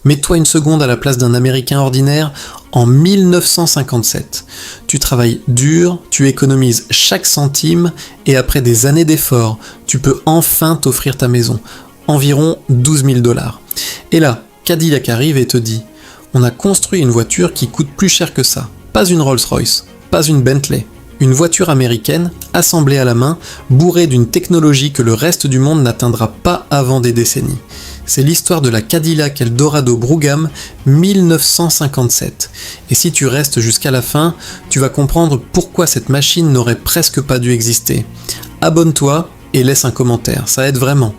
Mets-toi une seconde à la place d'un Américain ordinaire en 1957. Tu travailles dur, tu économises chaque centime et après des années d'efforts, tu peux enfin t'offrir ta maison. Environ 12 000 $. Et là, Cadillac arrive et te dit « On a construit une voiture qui coûte plus cher que ça. Pas une Rolls-Royce, pas une Bentley. Une voiture américaine, assemblée à la main, bourrée d'une technologie que le reste du monde n'atteindra pas avant des décennies. » C'est l'histoire de la Cadillac Eldorado Brougham 1957. Et si tu restes jusqu'à la fin, tu vas comprendre pourquoi cette machine n'aurait presque pas dû exister. Abonne-toi et laisse un commentaire, ça aide vraiment.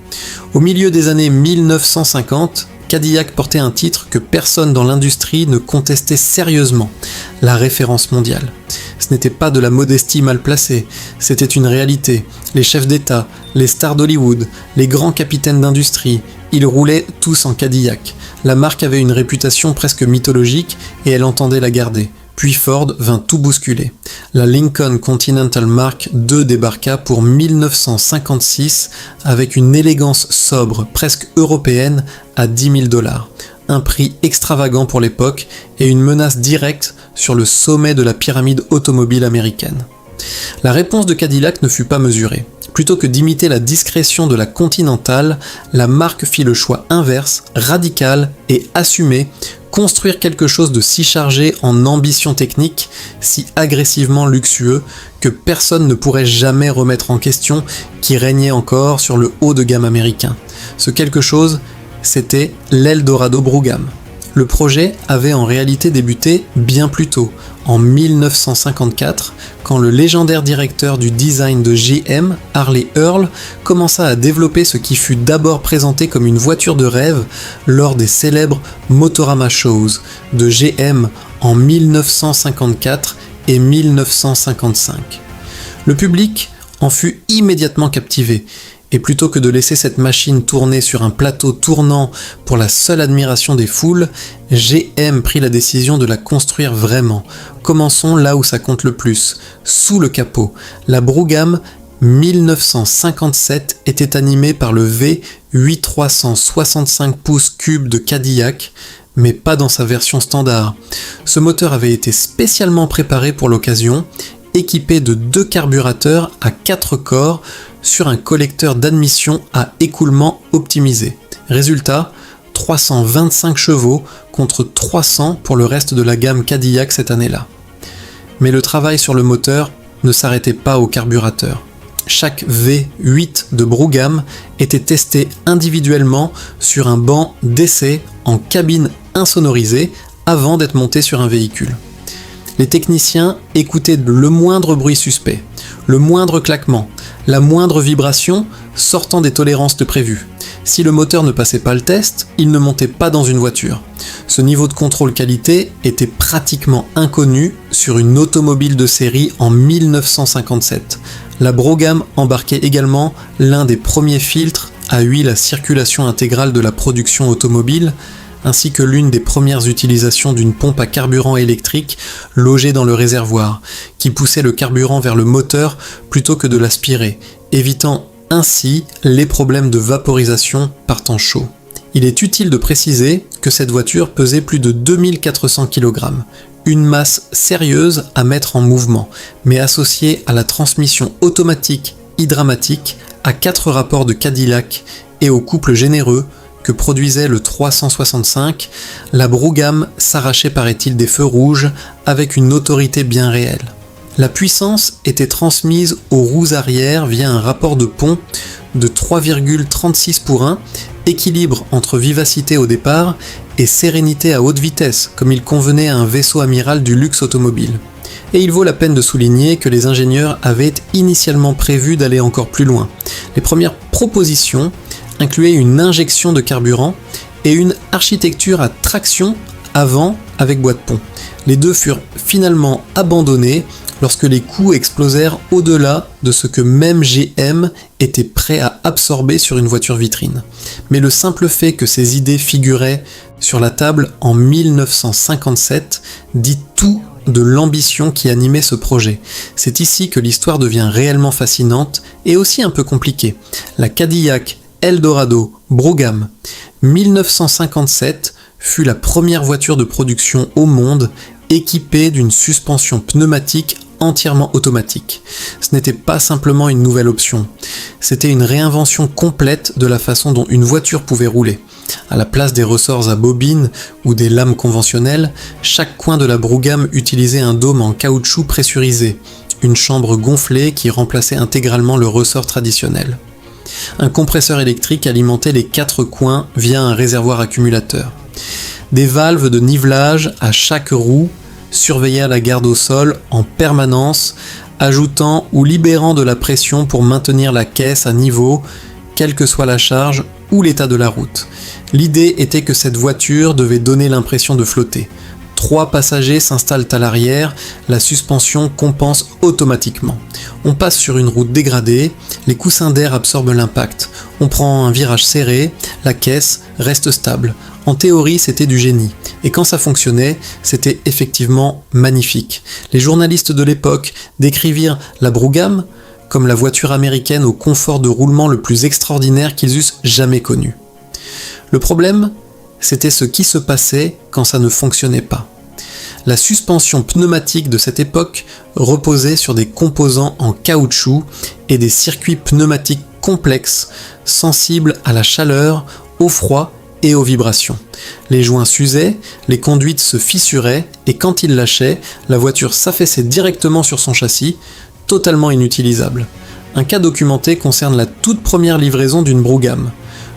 Au milieu des années 1950, Cadillac portait un titre que personne dans l'industrie ne contestait sérieusement, la référence mondiale. Ce n'était pas de la modestie mal placée, c'était une réalité. Les chefs d'État, les stars d'Hollywood, les grands capitaines d'industrie, ils roulaient tous en Cadillac. La marque avait une réputation presque mythologique et elle entendait la garder. Puis Ford vint tout bousculer. La Lincoln Continental Mark II débarqua pour 1956 avec une élégance sobre, presque européenne, à 10 000 $. Un prix extravagant pour l'époque et une menace directe sur le sommet de la pyramide automobile américaine. La réponse de Cadillac ne fut pas mesurée. Plutôt que d'imiter la discrétion de la Continental, la marque fit le choix inverse, radical et assumé, construire quelque chose de si chargé en ambition technique, si agressivement luxueux, que personne ne pourrait jamais remettre en question qui régnait encore sur le haut de gamme américain. Ce quelque chose, c'était l'Eldorado Brougham. Le projet avait en réalité débuté bien plus tôt, en 1954, quand le légendaire directeur du design de GM, Harley Earl, commença à développer ce qui fut d'abord présenté comme une voiture de rêve lors des célèbres Motorama Shows de GM en 1954 et 1955. Le public en fut immédiatement captivé. Et plutôt que de laisser cette machine tourner sur un plateau tournant pour la seule admiration des foules, GM prit la décision de la construire vraiment. Commençons là où ça compte le plus, sous le capot. La Brougham 1957 était animée par le V8365 pouces cube de Cadillac, mais pas dans sa version standard. Ce moteur avait été spécialement préparé pour l'occasion, équipé de 2 carburateurs à 4 corps, sur un collecteur d'admission à écoulement optimisé. Résultat, 325 chevaux contre 300 pour le reste de la gamme Cadillac cette année-là. Mais le travail sur le moteur ne s'arrêtait pas au carburateur. Chaque V8 de Brougham était testé individuellement sur un banc d'essai en cabine insonorisée avant d'être monté sur un véhicule. Les techniciens écoutaient le moindre bruit suspect, le moindre claquement, la moindre vibration sortant des tolérances de prévues. Si le moteur ne passait pas le test, il ne montait pas dans une voiture. Ce niveau de contrôle qualité était pratiquement inconnu sur une automobile de série en 1957. La Brougham embarquait également l'un des premiers filtres à huile à circulation intégrale de la production automobile, ainsi que l'une des premières utilisations d'une pompe à carburant électrique logée dans le réservoir, qui poussait le carburant vers le moteur plutôt que de l'aspirer, évitant ainsi les problèmes de vaporisation par temps chaud. Il est utile de préciser que cette voiture pesait plus de 2400 kg, une masse sérieuse à mettre en mouvement, mais associée à la transmission automatique hydramatique, à 4 rapports de Cadillac et au couple généreux que produisait le 365, la Brougham s'arrachait paraît-il des feux rouges avec une autorité bien réelle. La puissance était transmise aux roues arrière via un rapport de pont de 3,36 pour 1, équilibre entre vivacité au départ et sérénité à haute vitesse, comme il convenait à un vaisseau amiral du luxe automobile. Et il vaut la peine de souligner que les ingénieurs avaient initialement prévu d'aller encore plus loin. Les premières propositions incluait une injection de carburant et une architecture à traction avant avec boîte pont. Les deux furent finalement abandonnés lorsque les coûts explosèrent au-delà de ce que même GM était prêt à absorber sur une voiture vitrine. Mais le simple fait que ces idées figuraient sur la table en 1957 dit tout de l'ambition qui animait ce projet. C'est ici que l'histoire devient réellement fascinante et aussi un peu compliquée. La Cadillac Eldorado Brougham 1957 fut la première voiture de production au monde équipée d'une suspension pneumatique entièrement automatique. Ce n'était pas simplement une nouvelle option, c'était une réinvention complète de la façon dont une voiture pouvait rouler. À la place des ressorts à bobines ou des lames conventionnelles, chaque coin de la Brougham utilisait un dôme en caoutchouc pressurisé, une chambre gonflée qui remplaçait intégralement le ressort traditionnel. Un compresseur électrique alimentait les 4 coins via un réservoir accumulateur. Des valves de nivelage à chaque roue surveillaient la garde au sol en permanence, ajoutant ou libérant de la pression pour maintenir la caisse à niveau, quelle que soit la charge ou l'état de la route. L'idée était que cette voiture devait donner l'impression de flotter. 3 passagers s'installent à l'arrière, la suspension compense automatiquement. On passe sur une route dégradée, les coussins d'air absorbent l'impact. On prend un virage serré, la caisse reste stable. En théorie, c'était du génie. Et quand ça fonctionnait, c'était effectivement magnifique. Les journalistes de l'époque décrivirent la Brougham comme la voiture américaine au confort de roulement le plus extraordinaire qu'ils eussent jamais connu. Le problème, c'était ce qui se passait quand ça ne fonctionnait pas. La suspension pneumatique de cette époque reposait sur des composants en caoutchouc et des circuits pneumatiques complexes, sensibles à la chaleur, au froid et aux vibrations. Les joints s'usaient, les conduites se fissuraient et quand ils lâchaient, la voiture s'affaissait directement sur son châssis, totalement inutilisable. Un cas documenté concerne la toute première livraison d'une Brougham.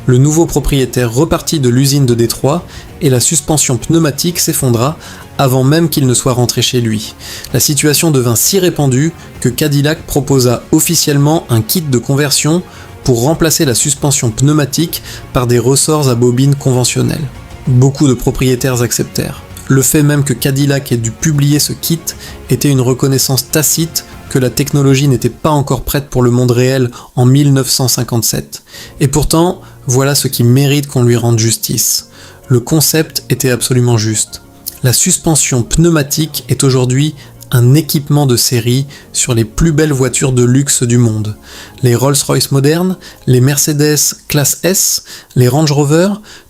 Le nouveau propriétaire repartit de l'usine de Détroit et la suspension pneumatique s'effondra avant même qu'il ne soit rentré chez lui. La situation devint si répandue que Cadillac proposa officiellement un kit de conversion pour remplacer la suspension pneumatique par des ressorts à bobines conventionnels. Beaucoup de propriétaires acceptèrent. Le fait même que Cadillac ait dû publier ce kit était une reconnaissance tacite que la technologie n'était pas encore prête pour le monde réel en 1957. Et pourtant, voilà ce qui mérite qu'on lui rende justice. Le concept était absolument juste. La suspension pneumatique est aujourd'hui un équipement de série sur les plus belles voitures de luxe du monde. Les Rolls-Royce modernes, les Mercedes classe S, les Range Rover,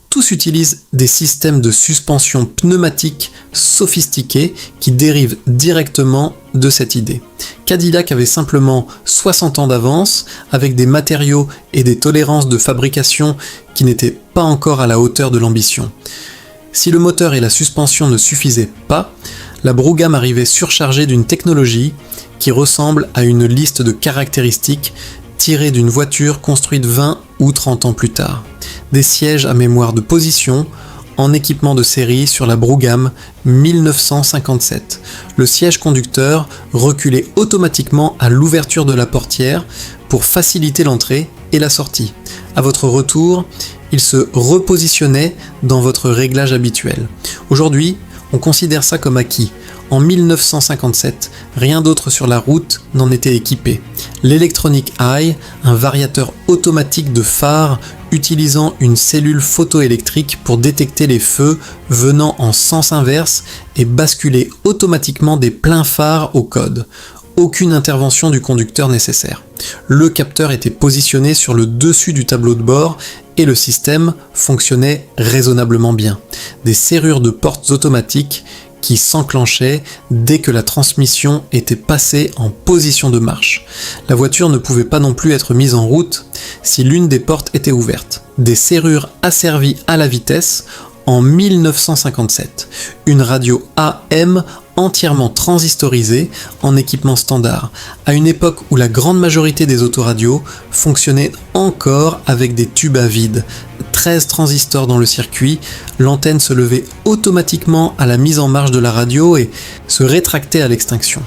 tous utilisent des systèmes de suspension pneumatique sophistiqués qui dérivent directement de cette idée. Cadillac avait simplement 60 ans d'avance, avec des matériaux et des tolérances de fabrication qui n'étaient pas encore à la hauteur de l'ambition. Si le moteur et la suspension ne suffisaient pas, la Brougham arrivait surchargée d'une technologie qui ressemble à une liste de caractéristiques tirée d'une voiture construite 20 ou 30 ans plus tard. Des sièges à mémoire de position en équipement de série sur la Brougham 1957. Le siège conducteur reculait automatiquement à l'ouverture de la portière pour faciliter l'entrée et la sortie. À votre retour, il se repositionnait dans votre réglage habituel. Aujourd'hui, on considère ça comme acquis. En 1957, rien d'autre sur la route n'en était équipé. L'Electronic Eye, un variateur automatique de phare utilisant une cellule photoélectrique pour détecter les feux venant en sens inverse et basculer automatiquement des pleins phares au code. Aucune intervention du conducteur nécessaire. Le capteur était positionné sur le dessus du tableau de bord et le système fonctionnait raisonnablement bien. Des serrures de portes automatiques qui s'enclenchaient dès que la transmission était passée en position de marche. La voiture ne pouvait pas non plus être mise en route si l'une des portes était ouverte. Des serrures asservies à la vitesse en 1957. Une radio AM entièrement transistorisée en équipement standard, à une époque où la grande majorité des autoradios fonctionnaient encore avec des tubes à vide. 13 transistors dans le circuit, l'antenne se levait automatiquement à la mise en marche de la radio et se rétractait à l'extinction.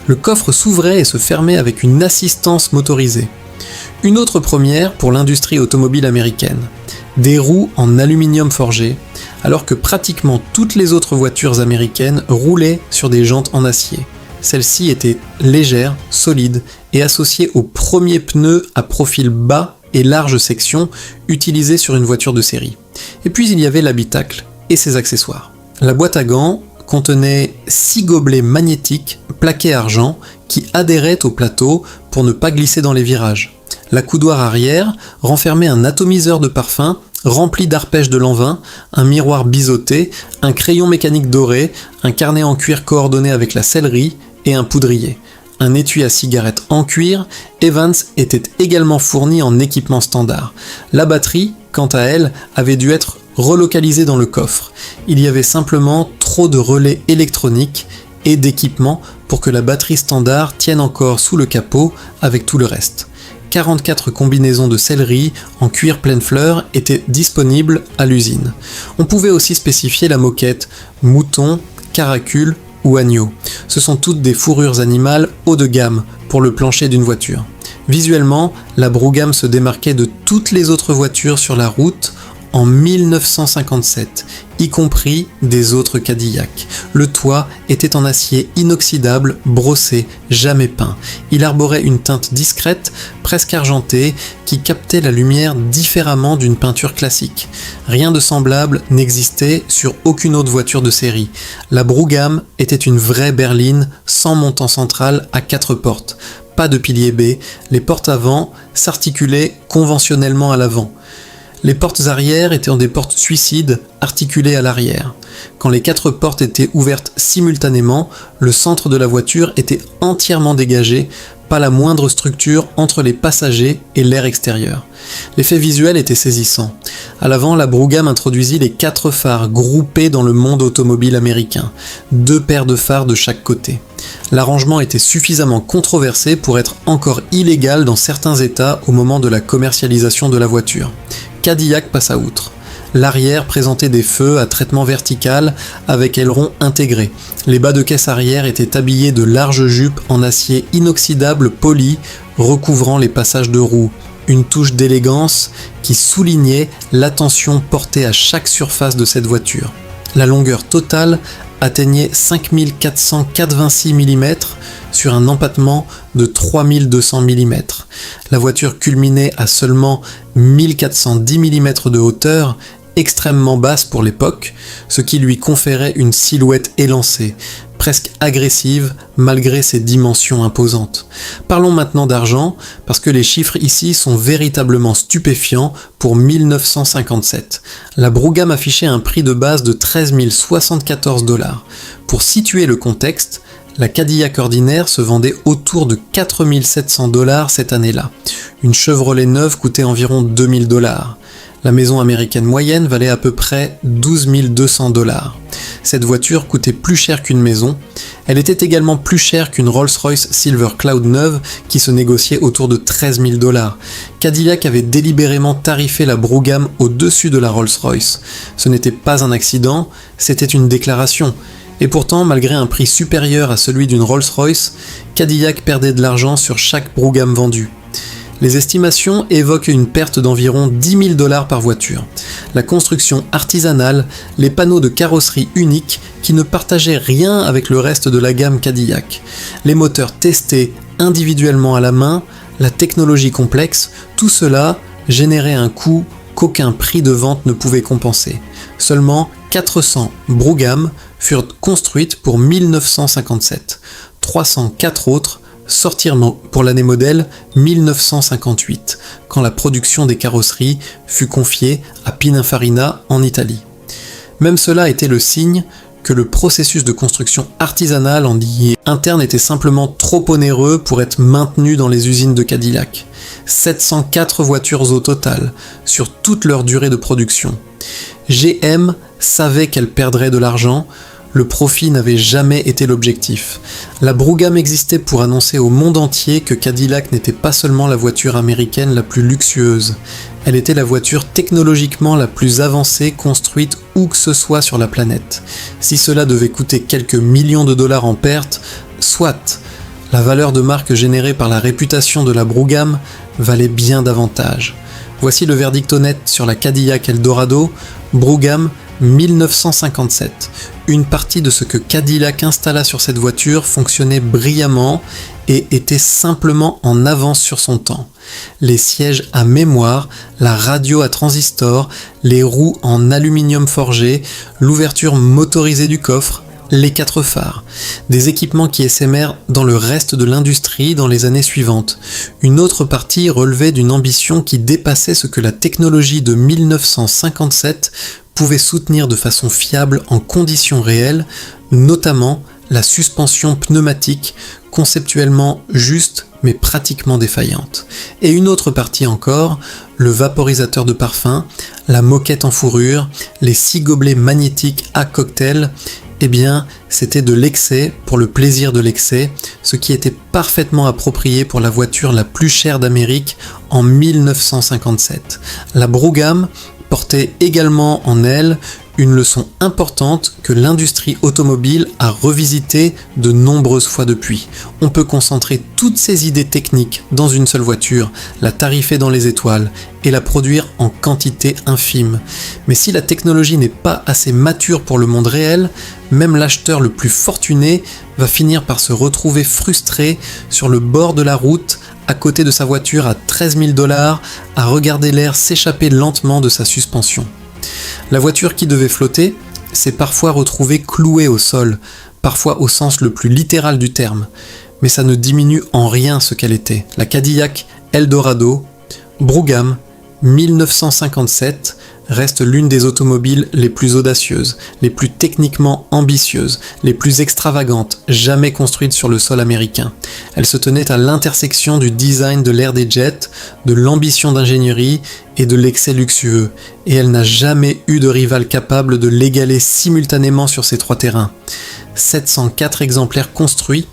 Le coffre s'ouvrait et se fermait avec une assistance motorisée. Une autre première pour l'industrie automobile américaine. Des roues en aluminium forgé, alors que pratiquement toutes les autres voitures américaines roulaient sur des jantes en acier. Celles-ci étaient légères, solides et associées aux premiers pneus à profil bas et large section utilisés sur une voiture de série. Et puis il y avait l'habitacle et ses accessoires. La boîte à gants contenait 6 gobelets magnétiques plaqués argent qui adhéraient au plateau pour ne pas glisser dans les virages. La coudoir arrière renfermait un atomiseur de parfum rempli d'arpèges de Lanvin, un miroir biseauté, un crayon mécanique doré, un carnet en cuir coordonné avec la sellerie et un poudrier. Un étui à cigarette en cuir, Evans était également fourni en équipement standard. La batterie, quant à elle, avait dû être relocalisée dans le coffre. Il y avait simplement trop de relais électroniques et d'équipements pour que la batterie standard tienne encore sous le capot avec tout le reste. 44 combinaisons de sellerie en cuir pleine fleur étaient disponibles à l'usine. On pouvait aussi spécifier la moquette mouton, caracule ou agneau. Ce sont toutes des fourrures animales haut de gamme pour le plancher d'une voiture. Visuellement, la Brougham se démarquait de toutes les autres voitures sur la route en 1957, y compris des autres Cadillac. Le toit était en acier inoxydable, brossé, jamais peint. Il arborait une teinte discrète, presque argentée, qui captait la lumière différemment d'une peinture classique. Rien de semblable n'existait sur aucune autre voiture de série. La Brougham était une vraie berline sans montant central à 4 portes. Pas de pilier B, les portes avant s'articulaient conventionnellement à l'avant. Les portes arrière étaient des portes suicides articulées à l'arrière. Quand les 4 portes étaient ouvertes simultanément, le centre de la voiture était entièrement dégagé, pas la moindre structure entre les passagers et l'air extérieur. L'effet visuel était saisissant. À l'avant, la Brougham introduisit les 4 phares groupés dans le monde automobile américain, 2 paires de phares de chaque côté. L'arrangement était suffisamment controversé pour être encore illégal dans certains États au moment de la commercialisation de la voiture. Cadillac passa outre. L'arrière présentait des feux à traitement vertical avec ailerons intégrés. Les bas de caisse arrière étaient habillés de larges jupes en acier inoxydable poli recouvrant les passages de roues. Une touche d'élégance qui soulignait l'attention portée à chaque surface de cette voiture. La longueur totale atteignait 5486 mm sur un empattement de 3200 mm. La voiture culminait à seulement 1410 mm de hauteur, extrêmement basse pour l'époque, ce qui lui conférait une silhouette élancée, presque agressive malgré ses dimensions imposantes. Parlons maintenant d'argent, parce que les chiffres ici sont véritablement stupéfiants pour 1957. La Brougham affichait un prix de base de 13 074 $. Pour situer le contexte, la Cadillac ordinaire se vendait autour de 4 700 $ cette année-là. Une Chevrolet neuve coûtait environ 2 000 $. La maison américaine moyenne valait à peu près 12 200 $. Cette voiture coûtait plus cher qu'une maison. Elle était également plus chère qu'une Rolls-Royce Silver Cloud neuve qui se négociait autour de 13 000 $. Cadillac avait délibérément tarifé la Brougham au-dessus de la Rolls-Royce. Ce n'était pas un accident, c'était une déclaration. Et pourtant, malgré un prix supérieur à celui d'une Rolls-Royce, Cadillac perdait de l'argent sur chaque Brougham vendue. Les estimations évoquent une perte d'environ 10 000 $ par voiture. La construction artisanale, les panneaux de carrosserie uniques qui ne partageaient rien avec le reste de la gamme Cadillac, les moteurs testés individuellement à la main, la technologie complexe, tout cela générait un coût qu'aucun prix de vente ne pouvait compenser. Seulement 400 Brougham furent construites pour 1957. 304 autres sortirent pour l'année modèle 1958, quand la production des carrosseries fut confiée à Pininfarina en Italie. Même cela était le signe que le processus de construction artisanale en ligne interne était simplement trop onéreux pour être maintenu dans les usines de Cadillac. 704 voitures au total, sur toute leur durée de production. GM savait qu'elle perdrait de l'argent, le profit n'avait jamais été l'objectif. La Brougham existait pour annoncer au monde entier que Cadillac n'était pas seulement la voiture américaine la plus luxueuse, elle était la voiture technologiquement la plus avancée construite où que ce soit sur la planète. Si cela devait coûter quelques millions de dollars en pertes, soit, la valeur de marque générée par la réputation de la Brougham valait bien davantage. Voici le verdict honnête sur la Cadillac Eldorado, Brougham 1957. Une partie de ce que Cadillac installa sur cette voiture fonctionnait brillamment et était simplement en avance sur son temps. Les sièges à mémoire, la radio à transistor, les roues en aluminium forgé, l'ouverture motorisée du coffre, les 4 phares, des équipements qui essaimèrent dans le reste de l'industrie dans les années suivantes. Une autre partie relevait d'une ambition qui dépassait ce que la technologie de 1957 pouvait soutenir de façon fiable en conditions réelles, notamment la suspension pneumatique, conceptuellement juste mais pratiquement défaillante. Et une autre partie encore, le vaporisateur de parfum, la moquette en fourrure, les 6 gobelets magnétiques à cocktail, eh bien, c'était de l'excès pour le plaisir de l'excès, ce qui était parfaitement approprié pour la voiture la plus chère d'Amérique en 1957. La Brougham portait également en elle une leçon importante que l'industrie automobile a revisitée de nombreuses fois depuis. On peut concentrer toutes ces idées techniques dans une seule voiture, la tarifer dans les étoiles et la produire en quantité infime. Mais si la technologie n'est pas assez mature pour le monde réel, même l'acheteur le plus fortuné va finir par se retrouver frustré sur le bord de la route à côté de sa voiture à 13 000 $, à regarder l'air s'échapper lentement de sa suspension. La voiture qui devait flotter s'est parfois retrouvée clouée au sol, parfois au sens le plus littéral du terme, mais ça ne diminue en rien ce qu'elle était. La Cadillac Eldorado, Brougham, 1957, reste l'une des automobiles les plus audacieuses, les plus techniquement ambitieuses, les plus extravagantes jamais construites sur le sol américain. Elle se tenait à l'intersection du design de l'ère des jets, de l'ambition d'ingénierie et de l'excès luxueux, et elle n'a jamais eu de rival capable de l'égaler simultanément sur ces 3 terrains. 704 exemplaires construits,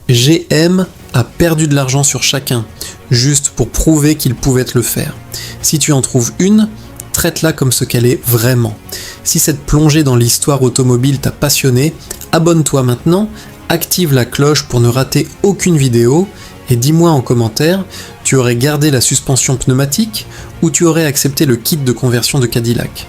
GM a perdu de l'argent sur chacun, juste pour prouver qu'il pouvait le faire. Si tu en trouves une, traite-la comme ce qu'elle est vraiment. Si cette plongée dans l'histoire automobile t'a passionné, abonne-toi maintenant, active la cloche pour ne rater aucune vidéo et dis-moi en commentaire, tu aurais gardé la suspension pneumatique ou tu aurais accepté le kit de conversion de Cadillac.